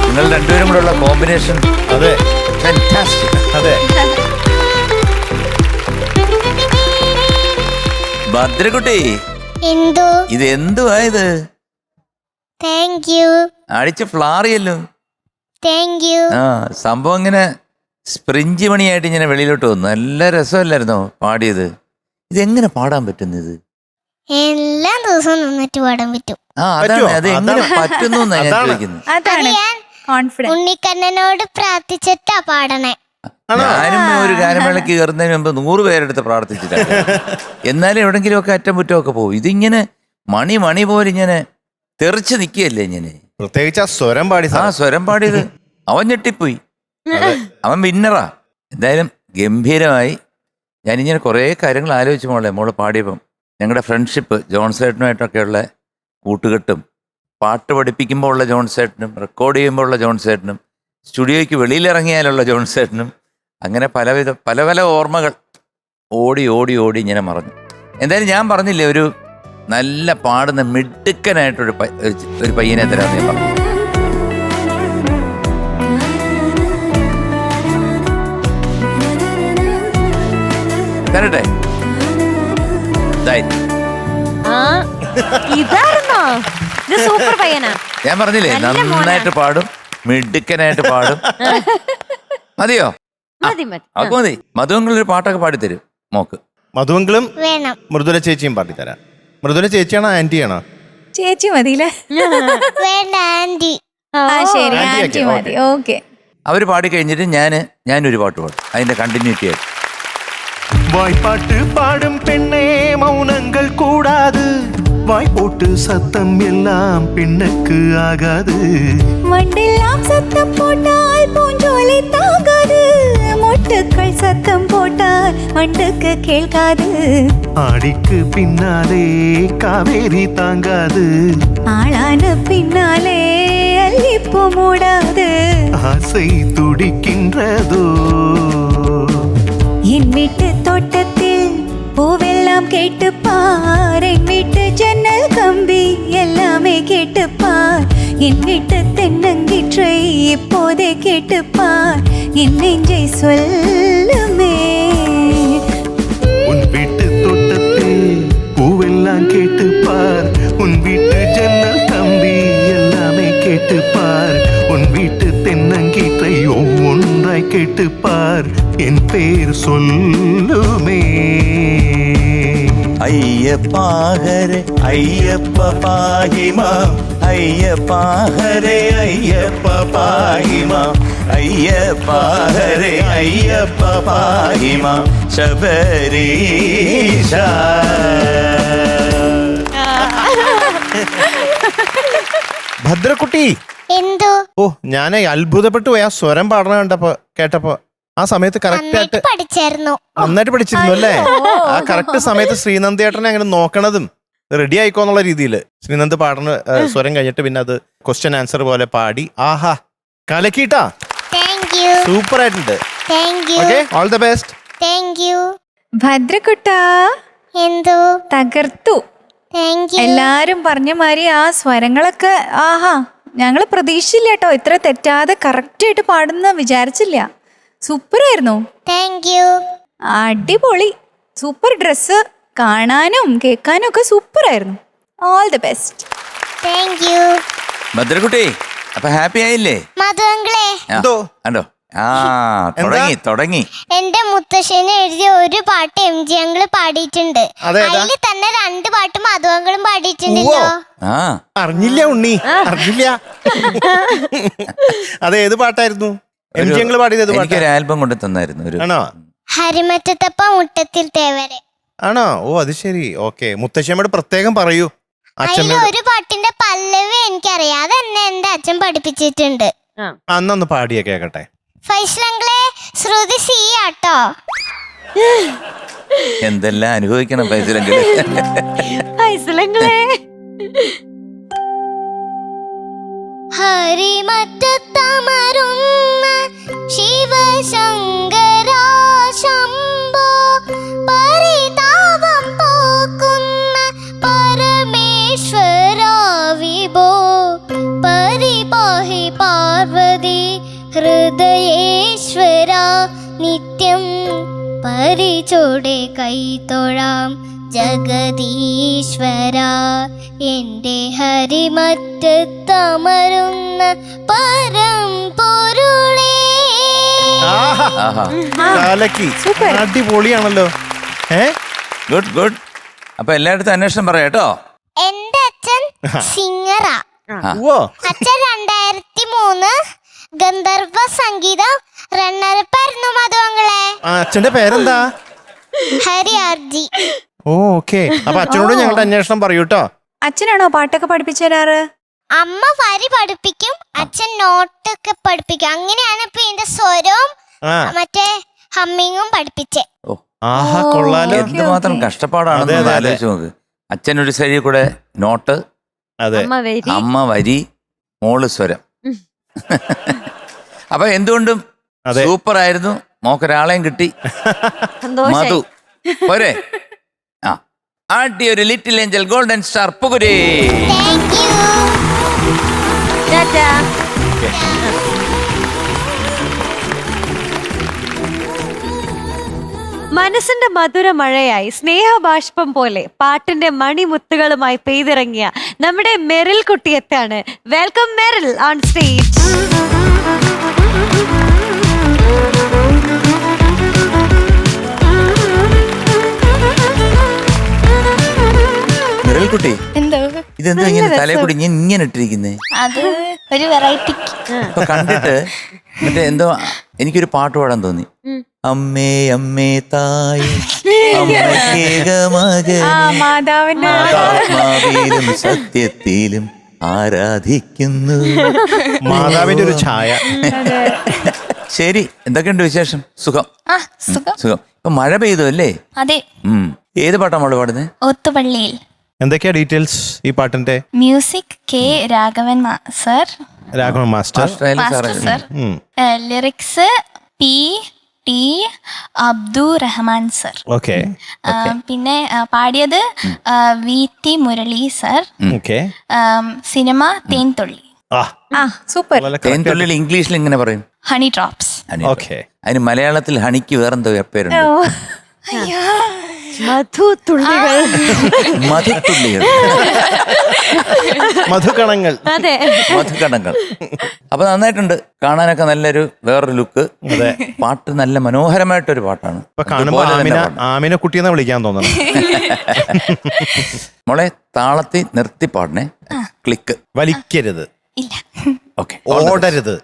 നിങ്ങൾ രണ്ടുപേരും കൂടെ ഉള്ള കോമ്പിനേഷൻ അതെ ഫാന്റാസ്റ്റിക്. അതെ ഭദ്രകുട്ടി, എന്തോ ഇത് എന്തുവായത്? താങ്ക് യു അടിച്ച് ഫ്ലാറിയല്ലോ. Thank you. ആ, സംഭവം ഇങ്ങനെ സ്പ്രിഞ്ച് മണിയായിട്ട് ഇങ്ങനെ വെളിയിലോട്ട് വന്നു. നല്ല രസമല്ലായിരുന്നോ പാടിയത്? ഇതെങ്ങനെ പാടാൻ പറ്റുന്നത്? എല്ലാ ദിവസവും നന്നായിട്ട് പാടാൻ പറ്റും. ആ, അതാണ്. അത് എങ്ങനെ പറ്റുന്നു എന്നാണ് ഞാൻ ചോദിക്കുന്നത്. അതാണ് ഞാൻ കോൺഫിഡൻസ്. ഉണ്ണിക്കണ്ണനോട് പ്രാർത്ഥിച്ചിട്ടാ പാടണേ. ഞാനും ഒരു ഗാനമേളയ്ക്ക് കയറുന്നതിന് മുമ്പ് 100 പേരെടുത്ത് പ്രാർത്ഥിച്ചിട്ടാണ്. എന്നാലും എവിടെങ്കിലുമൊക്കെ അറ്റം മുറ്റമൊക്കെ പോകും. ഇതിങ്ങനെ മണി പോലെ ഇങ്ങനെ തെറിച്ച് നിൽക്കുകയല്ലേ ഇങ്ങനെ. പ്രത്യേകിച്ച് ആ സ്വരം പാടി ആ സ്വരം പാടിയത് അവൻ ഞെട്ടിപ്പോയി. അവൻ വിന്നറാ. എന്തായാലും ഗംഭീരമായി. ഞാനിങ്ങനെ കുറേ കാര്യങ്ങൾ ആലോചിച്ചു മോള് പാടിയപ്പം. ഞങ്ങളുടെ ഫ്രണ്ട്ഷിപ്പ് ജോൺസേട്ടനുമായിട്ടൊക്കെയുള്ള കൂട്ടുകെട്ടും, പാട്ട് പഠിപ്പിക്കുമ്പോൾ ഉള്ള ജോൺസേട്ടനും, റെക്കോർഡ് ചെയ്യുമ്പോൾ ഉള്ള ജോൺസേട്ടനും, സ്റ്റുഡിയോയ്ക്ക് വെളിയിലിറങ്ങിയാലുള്ള ജോൺസേട്ടനും, അങ്ങനെ പല പല ഓർമ്മകൾ ഓടി ഓടി ഓടി ഇങ്ങനെ മറഞ്ഞു. എന്തായാലും ഞാൻ പറഞ്ഞില്ലേ, ഒരു നല്ല പാടുന്ന മിടുക്കനായിട്ടൊരു ഒരു പയ്യനെ തരാമെന്ന് ഞാൻ പറഞ്ഞു. തരട്ടെ? ഇതായിരുന്നോ? ഇത് സൂപ്പർ പയ്യനാ. ഞാൻ പറഞ്ഞില്ലേ, നന്നായിട്ട് പാടും, മിടുക്കനായിട്ട് പാടും. മതിയോ? മതി മതി. അത് മതി. മധുവെങ്കിലൊരു പാട്ടൊക്കെ പാടിത്തരും മോക്ക്. മധുവെങ്കിലും വേണം. മൃദുല ചേച്ചിയും പാടിത്തരാം. മൃദുല ചേച്ചിയാണോ ആന്റിയാണോ? ചേച്ചി മതിയില്ലേ? വേണ്ട ആന്റി. ആ ശരി, ആന്റി ആന്റി ഒക്കെ, മതി. ഓക്കെ. അവർ പാടി കഴിഞ്ഞിട്ട് ഞാനൊരു പാട്ട് പാടും, അതിന്റെ കണ്ടിന്യൂറ്റി ആയിട്ട്. வாய்ப்பாட்டு பாடும் பெண்ணே மௌனங்கள் கூடாது, வாய்ப்போட்டு சத்தம் எல்லாம் பெண்ணுக்கு ஆகாது. மண்டெல்லாம் சத்தம் போட்டால் பூஞ்சோலை தாங்காது, மொட்டுக்கள் சத்தம் போட்டால் மண்டுக்கு கேட்காது. ஆடிக்கு பின்னாலே காவேரி தாங்காது, ஆளான பின்னாலே அல்லிப்பு மூடாது. ஆசை துடிக்கின்றதோ என் வீட்டு தோட்டத்தில் பூவெல்லாம் கேட்டு பார், என் வீட்டு ஜன்னல் கம்பி எல்லாமே கேட்டு பார், என் வீட்டு தென்னங்கீற்றை இப்போதே கேட்டு பார், என் நெஞ்சை சொல்லுமே. உன் வீட்டு தோட்டத்தில் பூவெல்லாம் கேட்டு பார், உன் வீட்டு ஜன்னல் கம்பி எல்லாமே கேட்டு பார், உன் வீட்டு தென்னங்கீற்றை ஒவ்வொன்றாய் கேட்டு பார், என் பேர் சொல்லுமே. ஐயப்பா ஹரே ஐயப்ப பாஹிமா, ஐயப்பா ஹரே ஐயப்ப பாஹிமா, ஐயப்பா ஹரே ஐயப்ப பாஹிமா சபரீஷா. ഭദ്രക്കുട്ടി. എന്തോ ഓ ഞാൻ അത്ഭുതപ്പെട്ടു പോയി ആ സ്വരം പാടണ കേട്ടപ്പോ. ആ സമയത്ത് കറക്റ്റ് ആയിട്ട് പഠിച്ചായിരുന്നു. നന്നായിട്ട് പഠിച്ചിരുന്നു അല്ലേ? ആ കറക്റ്റ് സമയത്ത് ശ്രീനന്ദേട്ടനെ അങ്ങനെ നോക്കണതും റെഡി ആയിക്കോന്നുള്ള രീതിയിൽ ശ്രീനന്ദ് പാടുന്ന സ്വരം കഴിഞ്ഞിട്ട് പിന്നെ അത് ക്വസ്റ്റ്യൻ ആൻസർ പോലെ പാടി. ആഹാ കലക്കിട്ടാ. സൂപ്പർ ആയിട്ടുണ്ട്. Okay, all the best. ഭദ്രക്കുട്ട എന്തോ തകർത്തു. എല്ലാരും പറഞ്ഞ മാതിരി ആ സ്വരങ്ങളൊക്കെ ആഹാ, ഞങ്ങള് പ്രതീക്ഷിച്ചില്ല കേട്ടോ, ഇത്ര തെറ്റാതെ കറക്റ്റ് ആയിട്ട് പാടുന്ന വിചാരിച്ചില്ല. സൂപ്പർ ആയിരുന്നു. അടിപൊളി. സൂപ്പർ ഡ്രസ്സ്, കാണാനും കേൾക്കാനും ഒക്കെ സൂപ്പർ ആയിരുന്നു. All the best. ഭദ്രക്കുട്ടി അപ്പൊ ഹാപ്പി ആയില്ലേ? മധുവങ്കളെ കണ്ടോ? തുടങ്ങി. എന്റെ മുത്തശ്ശന് എഴുതിയ ഒരു പാട്ട് MG അങ്കിള് പാടിയിട്ടുണ്ട്. അതിൽ തന്നെ 2 പാട്ട് മധുവങ്കളും പാടിയിട്ടുണ്ടല്ലോ. അറിഞ്ഞില്ല ഉണ്ണി, അറിഞ്ഞില്ല. അതേത് പാട്ടായിരുന്നു? MG അങ്കിള് പാടിയത്? എനിക്കൊരു ആൽബം കൊണ്ട് തന്നായിരുന്നു. ആണോ? ഹരിമറ്റത്തപ്പ മുട്ടത്തിൽ തേവരെ. ആണോ? ഓ അത് ശരി. ഓക്കെ, മുത്തശ്ശിയമ്മയോട് പ്രത്യേകം പറയൂ. അതിൽ ഒരു പാട്ടിന്റെ പല്ലവി എനിക്കറിയാം, അതെന്നെ എന്റെ അച്ഛൻ പഠിപ്പിച്ചിട്ടുണ്ട്. അന്നൊന്ന് പാടിയ കേക്കട്ടെ. ഫൈസലങ്ങളെ ശ്രുതി സി ആട്ടോ. എന്തെല്ലാം അനുഭവിക്കണം ഫൈസലങ്ങളെ. ഹരിമറ്റത്തമരുന്ന ശിവശങ്കരാ ശംഭോ, പരിതാപം പോക്കുന്ന പരമേശ്വരാ വിഭോ, പരിപാഹി പാർവതി ഹൃദയേശ്വര, നിത്യം പരിചോടെ കൈതൊഴാം ജഗദീശ്വര, എന്റെ ഹരിമറ്റത്തമരുന്ന പരംപൊരുളേ. അടിപൊളിയാണല്ലോ. ഗുഡ്. അപ്പൊ എല്ലായിടത്തും അന്വേഷണം പറയാട്ടോ. എന്റെ അച്ഛൻ സിംഗറാ. അച്ഛൻ 2003 ഗന്ധർവ സംഗീത റണ്ണറപ്പായിരുന്നു മധുവങ്ങളെ. അച്ഛന്റെ പേരെന്താ? ഹരി ആർജി. ഓക്കെ, അപ്പൊ അച്ഛനോട് ഞങ്ങളുടെ അന്വേഷണം പറയൂട്ടോ. അച്ഛനാണോ പാട്ടൊക്കെ പഠിപ്പിച്ചു തരാറ്? അമ്മ വരി പഠിപ്പിക്കും, അച്ഛൻ നോട്ടൊക്കെ പഠിപ്പിക്കും. അങ്ങനെയാണ് ഇപ്പൊ ഇതിന്റെ സ്വരവും മറ്റേ ഹമ്മിങ്ങും പഠിപ്പിച്ചേ. കൊള്ളാലോ. എന്തുമാത്രം കഷ്ടപ്പാടാണെന്ന് ആലോചിച്ച് നോക്ക്. അച്ഛൻ ഒരു സൈഡിൽ കൂടെ നോട്ട്, അമ്മ വരി, മോള് സ്വരം. അപ്പൊ എന്തുകൊണ്ടും സൂപ്പർ ആയിരുന്നു. മോക്കൊരാളെയും കിട്ടി. മധു പോരെ? ആട്ടി ഒരു ലിറ്റിൽ ഏഞ്ചൽ ഗോൾഡൻ സ്റ്റാർ പുകുരേ. മനസ്സിന്റെ മധുര മഴയായി സ്നേഹബാഷ്പം പോലെ പാട്ടിന്റെ മണിമുത്തുകളുമായി പെയ്തിറങ്ങിയ നമ്മുടെ മെറിൽ കുട്ടിയെത്താണ്. Welcome Meril on stage. കുട്ടി ഇതെന്തോ ഇങ്ങനെ തലയെ കൂടി ഇങ്ങനെ ഇട്ടിരിക്കുന്നേ? അത് ഒരു വെറൈറ്റി. ഇപ്പൊ കണ്ടിട്ട് മറ്റേ എന്തോ എനിക്കൊരു പാട്ട് പാടാൻ തോന്നി. അമ്മേ അമ്മേ തായി മാതാവിനും സത്യത്തിലും ആരാധിക്കുന്നു. മാതാവിന്റെ ഒരു ഛായ. ശരി, എന്തൊക്കെയുണ്ട് വിശേഷം? സുഖം. ഇപ്പൊ മഴ പെയ്തു അല്ലേ? അതെ. ഏത് പാട്ടാ മോള് പാടുന്നത്? ഒത്തുപള്ളിയിൽ. എന്തൊക്കെയാ ഡീറ്റെയിൽസ് ഈ പാട്ടിന്റെ? Music K Raghavan sir, Raghavan master sir. Lyrics P.T. Abdurahman sir. Okay. പിന്നെ പാടിയത് V.T. Murali sir. Okay. Cinema Thenthulli. Super. തേൻതുള്ളിയിൽ ഇംഗ്ലീഷിൽ ഇങ്ങനെ പറയും? Honey drops. ഓക്കെ. അതിന് മലയാളത്തിൽ ഹണിക്ക് വേറെന്തോ പേരുണ്ട്? മധുത്തുള്ളികൾ. മധുത്തുള്ളികൾ. മധുകണങ്ങൾ. അതെ, മധുകണങ്ങൾ. അപ്പൊ നന്നായിട്ടുണ്ട്. കാണാനൊക്കെ നല്ലൊരു വേറൊരു ലുക്ക്. പാട്ട് നല്ല മനോഹരമായിട്ടൊരു പാട്ടാണ്. ആമിനെ കുട്ടിയെന്ന് വിളിക്കാൻ തോന്നുന്നു. മോളെ താളത്തിൽ നിർത്തി പാടണേ. ക്ലിക്ക് വലിക്കരുത്. ഓക്കെ. ഓടരുത്.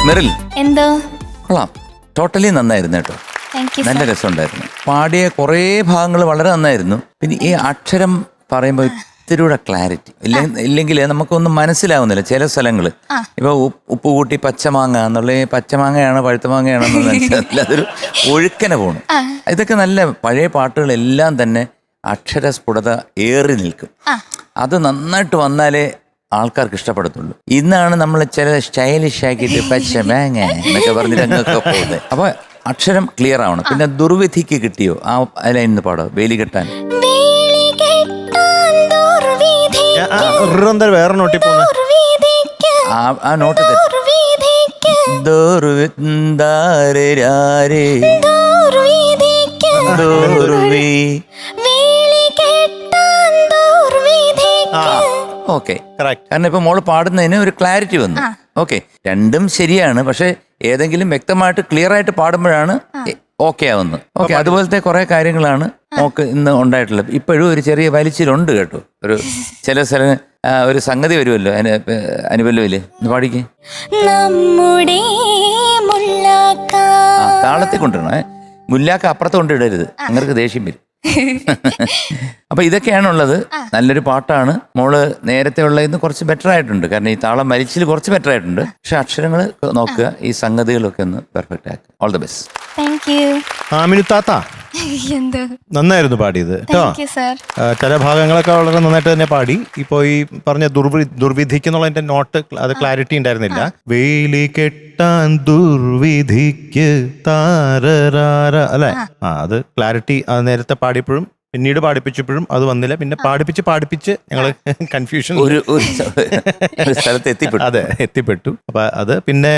മെറിൽ എന്തോ കൊള്ളാം, ടോട്ടലി നന്നായിരുന്നു കേട്ടോ. താങ്ക് യു നല്ല രസമുണ്ടായിരുന്നു. പാടിയ കുറേ ഭാഗങ്ങൾ വളരെ നന്നായിരുന്നു. പിന്നെ ഈ അക്ഷരം പറയുമ്പോൾ ഇത്തിരിയുടെ ക്ലാരിറ്റി ഇല്ലെങ്കിൽ നമുക്കൊന്നും മനസ്സിലാവുന്നില്ല ചില സ്ഥലങ്ങൾ. ഇപ്പൊ ഉപ്പ് കൂട്ടി പച്ചമാങ്ങ എന്നുള്ള പച്ചമാങ്ങയാണ് പഴുത്തമാങ്ങയാണെന്ന് മനസ്സിലാവില്ല, അതൊരു ഒഴുക്കനെ പോണു. ഇതൊക്കെ നല്ല പഴയ പാട്ടുകളെല്ലാം തന്നെ അക്ഷരസ്ഫുടത ഏറി നിൽക്കും. അത് നന്നായിട്ട് വന്നാലേ ആൾക്കാർക്ക് ഇഷ്ടപ്പെടത്തുള്ളൂ. ഇന്നാണ് നമ്മൾ ചില സ്റ്റൈലിഷ് ആക്കിയിട്ട് പച്ചമാങ്ങ എന്നൊക്കെ പറഞ്ഞിട്ട് അങ്ങൊക്കെ പോകുന്നത്. അപ്പൊ അക്ഷരം ക്ലിയർ ആവണം. പിന്നെ ദുർവിധിക്ക് കിട്ടിയോ ആ ലൈൻ പാടോ? വേലി കെട്ടാൻ വേറെ നോട്ടി ആ നോട്ട് ഓക്കെ. കാരണം ഇപ്പൊ മോള് പാടുന്നതിന് ഒരു ക്ലാരിറ്റി വന്നു. ഓക്കെ, രണ്ടും ശരിയാണ്. പക്ഷെ ഏതെങ്കിലും വ്യക്തമായിട്ട് ക്ലിയർ ആയിട്ട് പാടുമ്പോഴാണ് ഓക്കെ ആവുന്നത്. ഓക്കെ, അതുപോലത്തെ കുറെ കാര്യങ്ങളാണ് മോക്ക് ഇന്ന് ഉണ്ടായിട്ടുള്ളത്. ഇപ്പോഴും ഒരു ചെറിയ വലിച്ചിലുണ്ട് കേട്ടോ. ഒരു ചില സ്ഥലം ഒരു സംഗതി വരുമല്ലോ അനുപല്ലവില് പാടിക്കേ. താളത്തിൽ കൊണ്ടിടണേ, മുല്ലാക്ക അപ്പുറത്ത് കൊണ്ടിടരുത്, അങ്ങനെ ദേഷ്യം വരും. അപ്പൊ ഇതൊക്കെയാണുള്ളത്. നല്ലൊരു പാട്ടാണ്. മോള് നേരത്തെ ഉള്ളതിന് കുറച്ച് ബെറ്റർ ആയിട്ടുണ്ട്. കാരണം ഈ താളം വലിച്ചിൽ കുറച്ച് ബെറ്റർ ആയിട്ടുണ്ട്. പക്ഷെ അക്ഷരങ്ങൾ നോക്കുക, ഈ സംഗതികളൊക്കെ ഒന്ന് പെർഫെക്റ്റ് ആക്കുക. All the best. ആമിനുത്താത്ത നന്നായിരുന്നു പാടിയത് കേട്ടോ. ചില ഭാഗങ്ങളൊക്കെ വളരെ നന്നായിട്ട് തന്നെ പാടി. ഇപ്പൊ ഈ പറഞ്ഞ ദുർവിധിക്ക് എന്നുള്ളതിന്റെ നോട്ട് അത് ക്ലാരിറ്റി ഉണ്ടായിരുന്നില്ല. വേലി കെട്ടാൻ ദുർവിധിക്ക് താരരാര അല്ലെ, അത് ക്ലാരിറ്റി നേരത്തെ പാടിയപ്പോഴും പിന്നീട് പാടിപ്പിച്ചപ്പോഴും അത് വന്നില്ല. പിന്നെ പാടിപ്പിച്ച് ഞങ്ങള് കൺഫ്യൂഷൻ ഒരു സ്ഥലത്ത് എത്തിപ്പെട്ടു. അതെ, എത്തിപ്പെട്ടു. അപ്പൊ അത് പിന്നെ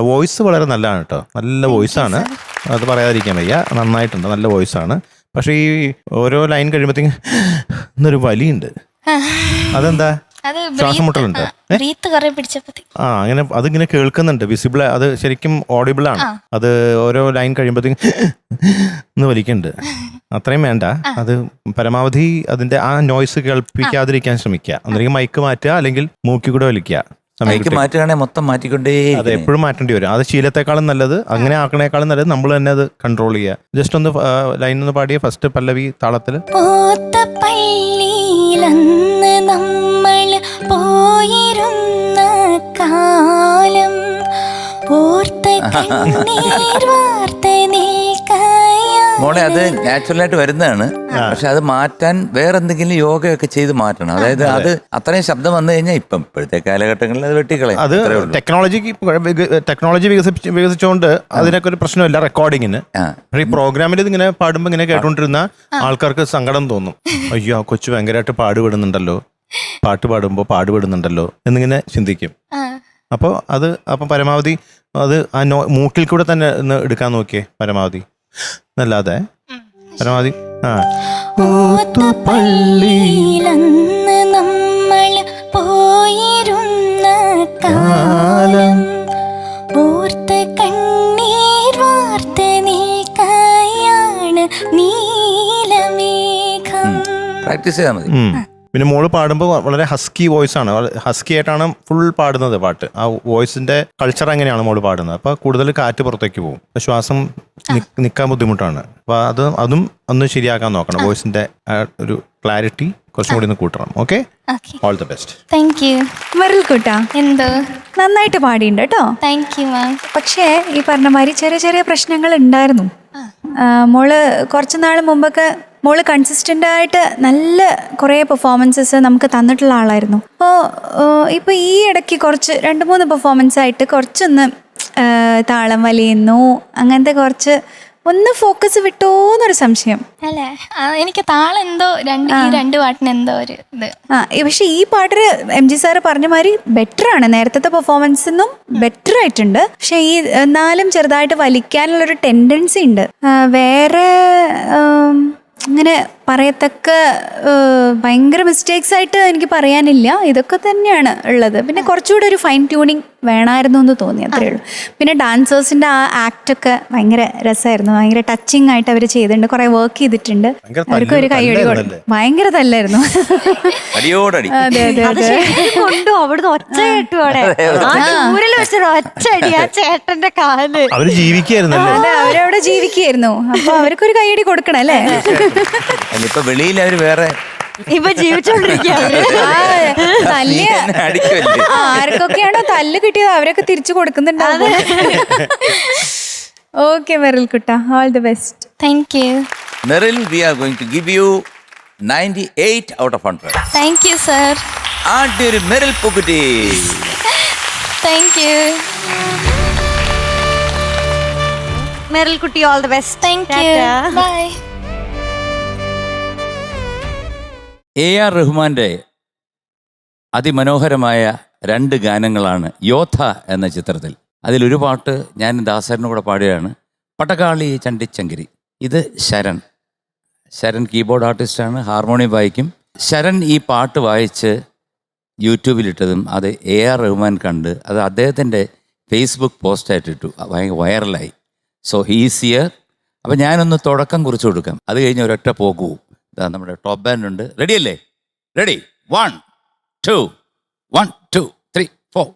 വോയിസ് വളരെ നല്ലതാണ് കേട്ടോ. നല്ല വോയിസ് ആണ്, അത് പറയാതിരിക്കാൻ വയ്യ. നന്നായിട്ടുണ്ട്, നല്ല വോയിസ് ആണ്. പക്ഷെ ഈ ഓരോ ലൈൻ കഴിയുമ്പോഴത്തേക്കും ഇന്നൊരു വലിയുണ്ട്. അതെന്താ? ശ്വാസം മുട്ടലുണ്ട്. അങ്ങനെ അതിങ്ങനെ കേൾക്കുന്നുണ്ട്, വിസിബിൾ, അത് ശരിക്കും ഓഡിബിൾ ആണ്. അത് ഓരോ ലൈൻ കഴിയുമ്പോഴത്തേക്കും ഇന്ന് വലിക്കുന്നുണ്ട്. അത്രയും വേണ്ട, അത് പരമാവധി അതിന്റെ ആ നോയ്സ് കേൾപ്പിക്കാതിരിക്കാൻ ശ്രമിക്കുക. ഒന്നെങ്കിൽ മൈക്ക് മാറ്റുക, അല്ലെങ്കിൽ മൂക്കി കൂടെ വലിക്കുക. മാറ്റുകയാണെങ്കിൽ മൊത്തം മാറ്റിക്കൊണ്ടേ. അതെ, എപ്പോഴും മാറ്റേണ്ടി വരും. അത് ശീലത്തെക്കാളും നല്ലത്, അങ്ങനെ ആക്കണേക്കാളും നല്ലത് നമ്മൾ തന്നെ അത് കൺട്രോൾ ചെയ്യുക. ജസ്റ്റ് ഒന്ന് ലൈൻ ഒന്ന് പാടിയ ഫസ്റ്റ് പല്ലവി താളത്തില്. പോയിരുന്ന കാലം മോളെ അത് നാച്ചുറലായിട്ട് വരുന്നതാണ്. പക്ഷെ അത് മാറ്റാൻ വേറെന്തെങ്കിലും യോഗയൊക്കെ ചെയ്ത് മാറ്റണം. അതായത് അത് അത്രയും ശബ്ദം വന്നു കഴിഞ്ഞാൽ ഇപ്പോഴത്തെ കാലഘട്ടങ്ങളിൽ അത് വെട്ടിക്കളയും. അത് ടെക്നോളജി വികസിച്ചുകൊണ്ട് അതിനൊക്കെ ഒരു പ്രശ്നമില്ല റെക്കോർഡിങ്ങിന്. പക്ഷേ ഈ പ്രോഗ്രാമിൽ ഇതിങ്ങനെ പാടുമ്പോൾ ഇങ്ങനെ കേട്ടോണ്ടിരുന്ന ആൾക്കാർക്ക് സങ്കടം തോന്നും. അയ്യോ, കൊച്ചു ഭയങ്കരമായിട്ട് പാടുപെടുന്നുണ്ടല്ലോ, പാട്ട് പാടുമ്പോൾ പാടുപെടുന്നുണ്ടല്ലോ എന്നിങ്ങനെ ചിന്തിക്കും. അപ്പോൾ പരമാവധി അത് ആ മൂക്കിൽ കൂടെ തന്നെ ഒന്ന് എടുക്കാൻ നോക്കിയേ പരമാവധി. നല്ലാതെ പരമാവധി പള്ളിയിലന്ന് നമ്മൾ പോയിരുന്ന കാലം ഓർത്ത് കണ്ണീർ വാർത്ത് നീക്കായാണ് നീലമേഘം. പ്രാക്ടീസ് ചെയ്താൽ മതി. പിന്നെ മോള് പാടുമ്പോൾ വളരെ ഹസ്കി വോയിസ് ആണ്, ഹസ്കി ആയിട്ടാണ് ഫുൾ പാടുന്നത് പാട്ട്. ആ വോയിസിന്റെ കൾച്ചർ അങ്ങനെയാണ് മോള് പാടുന്നത്. അപ്പൊ കൂടുതൽ കാറ്റ് പുറത്തേക്ക് പോകും, ശ്വാസം നിൽക്കാൻ ബുദ്ധിമുട്ടാണ്. അപ്പൊ അതും ഒന്ന് ശരിയാക്കാൻ നോക്കണം. വോയിസിന്റെ ഒരു ക്ലാരിറ്റി കുറച്ചും കൂടി ഒന്ന് കൂട്ടണം. Okay, all the best. Thank you. Meril കൂട്ടാ, എന്തോ നന്നായിട്ട് പാടിയുണ്ട് കേട്ടോ. Thank you ma'am. പക്ഷേ ഈ പറഞ്ഞ മാതിരി ചെറിയ ചെറിയ പ്രശ്നങ്ങൾ ഉണ്ടായിരുന്നു. മോള് കുറച്ച് നാൾ മുമ്പൊക്കെ മോള് കൺസിസ്റ്റൻ്റ് ആയിട്ട് നല്ല കുറേ പെർഫോമൻസസ് നമുക്ക് തന്നിട്ടുള്ള ആളായിരുന്നു. ഇപ്പോൾ ഈ ഇടയ്ക്ക് കുറച്ച് 2-3 പെർഫോമൻസ് ആയിട്ട് കുറച്ചൊന്ന് താളം വലിയുന്നു, അങ്ങനത്തെ കുറച്ച് ഒന്ന് ഫോക്കസ് വിട്ടോന്നൊരു സംശയം. അല്ലേ, എനിക്ക് താളം എന്തോ രണ്ട് പാട്ടിന് എന്തോ ഒരു ഇത്. പക്ഷെ ഈ പാട്ടിന് MG സാറ് പറഞ്ഞ മാതിരി ബെറ്റർ ആണ്, നേരത്തെ പെർഫോമൻസ് നിന്നും ബെറ്റർ ആയിട്ടുണ്ട്. പക്ഷെ ഈ എന്നാലും ചെറുതായിട്ട് വലിക്കാനുള്ളൊരു ടെൻഡൻസി ഉണ്ട്. വേറെ അങ്ങനെ പറയത്തക്ക ഭയങ്കര മിസ്റ്റേക്സ് ആയിട്ട് എനിക്ക് പറയാനില്ല. ഇതൊക്കെ തന്നെയാണ് ഉള്ളത്. പിന്നെ കുറച്ചുകൂടെ ഒരു ഫൈൻ ട്യൂണിങ് വേണമായിരുന്നു എന്ന് തോന്നി, അത്രയേ ഉള്ളൂ. പിന്നെ ഡാൻസേഴ്സിൻ്റെ ആ ആക്റ്റൊക്കെ ഭയങ്കര രസമായിരുന്നു. ഭയങ്കര ടച്ചിങ് ആയിട്ട് അവർ ചെയ്തിട്ടുണ്ട്, കുറേ വർക്ക് ചെയ്തിട്ടുണ്ട്. അവർക്ക് ഒരു കൈയടി കൊടുത്തു. ഭയങ്കര തല്ലായിരുന്നു. അതെ അതെ അതെ. കൊണ്ടു അവിടുന്ന് ഒച്ച കേട്ടു അവിടെ ഊരിൽ വെച്ചൊരു ഒച്ചടി ആ ചേട്ടന്റെ കാല്. അവര് ജീവിക്കായിരുന്നല്ലേ? അതെ, അവരവിടെ ജീവിക്കുകയായിരുന്നു. അപ്പൊ അവർക്കൊരു കൈയടി കൊടുക്കണം അല്ലേ? ഇപ്പൊ വെളിയിൽ അവര് വേറെ ഇപ്പൊ ജീവിച്ചോണ്ടിരിക്കുകയാണ്. ആർക്കൊക്കെയാണോ തല്ല് കിട്ടിയത് അവരൊക്കെ തിരിച്ചു കൊടുക്കുന്നുണ്ടാവും. ഓക്കെ മെറിൽ കുട്ട, all the best. Thank you. Meril, we are going to give you 98 out of 100. Thank you sir. ആദ്യ ഒരു മെറിൽ പൂക്കുറ്റി. Thank you. മെറിൽ കുട്ടി, all the best. Thank you. Bye. AR റഹ്മാന്റെ അതിമനോഹരമായ 2 ഗാനങ്ങളാണ് യോദ്ധ എന്ന ചിത്രത്തിൽ. അതിലൊരു പാട്ട് ഞാൻ ദാസറിൻ്റെ കൂടെ പാടുകയാണ്, പട്ടകാളി ചണ്ടിച്ചങ്കിരി. ഇത് ശരൺ കീബോർഡ് ആർട്ടിസ്റ്റാണ്, ഹാർമോണിയം വായിക്കും. ശരൺ ഈ പാട്ട് വായിച്ച് യൂട്യൂബിലിട്ടതും അത് AR റഹ്മാൻ കണ്ട് അത് അദ്ദേഹത്തിൻ്റെ ഫേസ്ബുക്ക് പോസ്റ്റായിട്ട് ഇട്ടു, വൈറലായി. So he's here. അപ്പം ഞാനൊന്ന് തുടക്കം കുറിച്ച് കൊടുക്കാം, അത് കഴിഞ്ഞ് ഒരൊറ്റ പോകൂ. നമ്മുടെ ടോപ്പ് ബാൻഡ് ഉണ്ട്. റെഡി അല്ലേ? റെഡി? 1 2 1 2 3 4.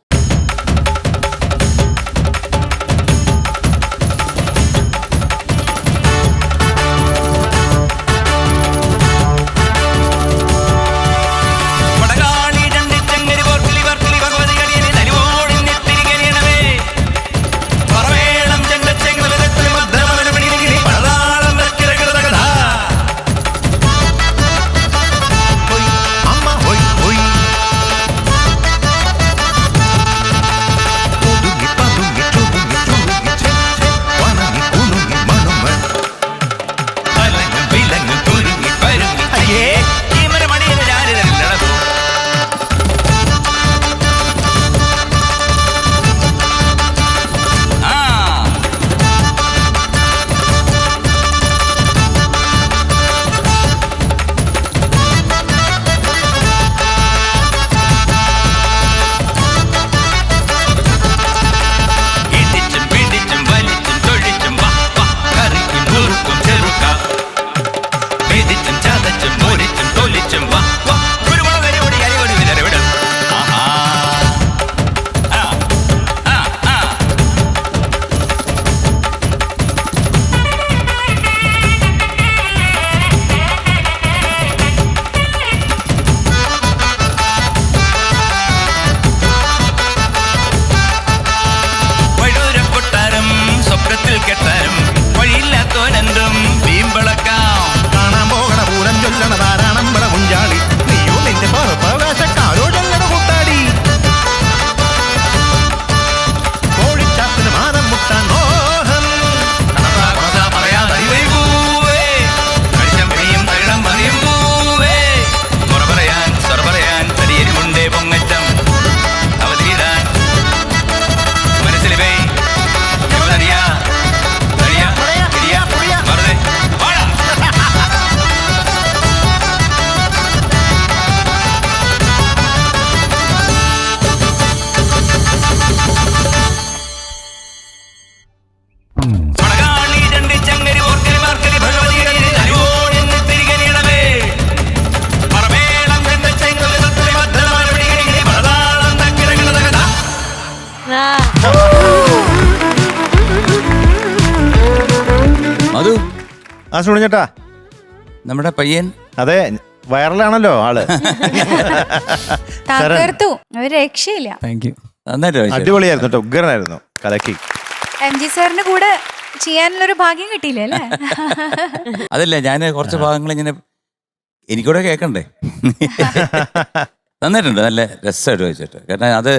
മധു, ആ സുണിഞ്ഞേട്ടാ, നമ്മുടെ പയ്യൻ അതെ വൈറലാണല്ലോ ആള്. തകർത്തു, ഒരു രക്ഷയില്ല. അടിപൊളിയായിരുന്നു കേട്ടോ, ഉഗ്രനായിരുന്നു, കലക്കി. MG സാറിന്റെ കൂടെ ചെയ്യാനുള്ളൊരു ഭാഗ്യം കിട്ടിയില്ലേ അല്ലേ? അതല്ല, ഞാൻ കുറച്ച് ഭാഗങ്ങൾ ഇങ്ങനെ എനിക്കൂടെ കേൾക്കണ്ടേ. നന്നായിട്ടുണ്ട്, നല്ല രസമായിട്ട് വായിച്ചിട്ട്. കാരണം അത്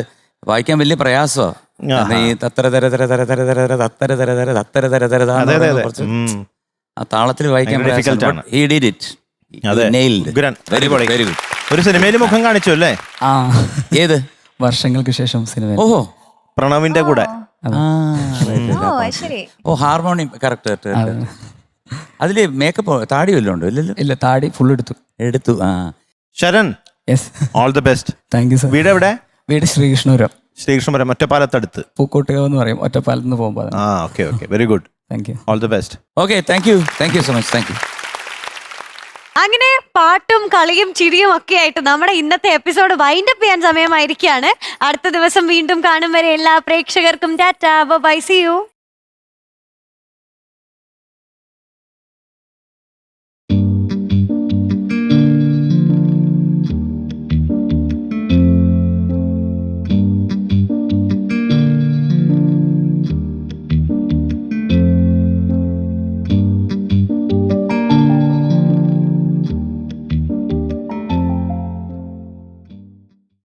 വായിക്കാൻ വലിയ പ്രയാസമാണ്. ഈ തത്തര തര തര തര തര തര തര തത്തര തര തര തത്തര തര തര കുറച്ച് ആ താളത്തിൽ വായിക്കാൻ പ്രയാസമാണ്. He did it. Nailed. Very good. ഒരു സിനിമയിൽ മുഖം കാണിച്ചു അല്ലേ? ഏത്? വർഷങ്ങൾക്ക് ശേഷം സിനിമ. ഓഹോ, പ്രണവിന്റെ കൂടെ. ഓ ഹാർമോണിയം. കറക്റ്റ്. അതില് മേക്കപ്പ് താടി വല്ലതും ഉണ്ടോ? ഇല്ലല്ലോ. ഇല്ല, താടി ഫുൾ എടുത്തു. ആ Sharan, yes, all the best. Thank you sir. വീട് എവിടെ? വീട് ശ്രീകൃഷ്ണപുരം. ശ്രീകൃഷ്ണപുരം, ഒറ്റപ്പാലത്തടുത്ത്. പൂക്കോട്ടുകാവ് എന്ന് പറയും, ഒറ്റപ്പാലത്ത് നിന്ന് പോകുമ്പോൾ. Okay, very good. Thank you. All the best. Okay, thank you so much. Thank you. അങ്ങനെ പാട്ടും കളിയും ചിരിയും ഒക്കെ ആയിട്ട് നമ്മുടെ ഇന്നത്തെ എപ്പിസോഡ് വൈൻഡപ്പ് ചെയ്യാൻ സമയമായിരിക്കുകയാണ്. അടുത്ത ദിവസം വീണ്ടും കാണും വരെ എല്ലാ പ്രേക്ഷകർക്കും ടാറ്റാ, ബൈ, സീ യു.